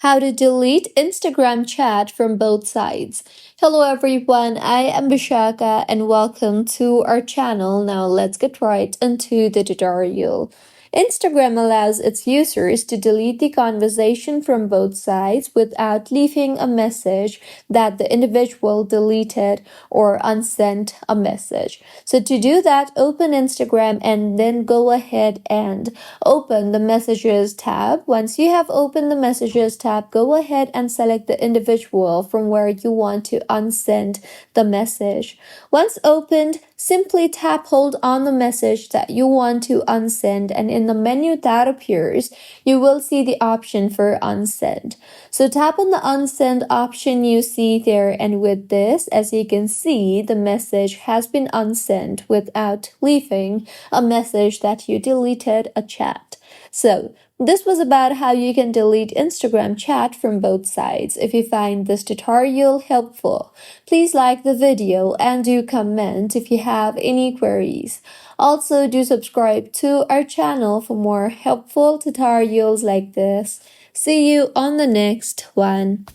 How to delete Instagram chat from both sides. Hello everyone, I am Bishaka and welcome to our channel. Now let's get right into the tutorial. Instagram allows its users to delete the conversation from both sides without leaving a message that the individual deleted or unsent a message. So to do that, open Instagram and then go ahead and open the messages tab. Once you have opened the messages tab, go ahead and select the individual from where you want to unsend the message. Once opened, simply tap hold on the message that you want to unsend, and in the menu that appears, you will see the option for unsend. So tap on the unsend option you see there, and with this, as you can see, the message has been unsent without leaving a message that you deleted a chat. So this was about how you can delete Instagram chat from both sides. If you find this tutorial helpful, please like the video and do comment if you have any queries. Also, do subscribe to our channel for more helpful tutorials like this. See you on the next one.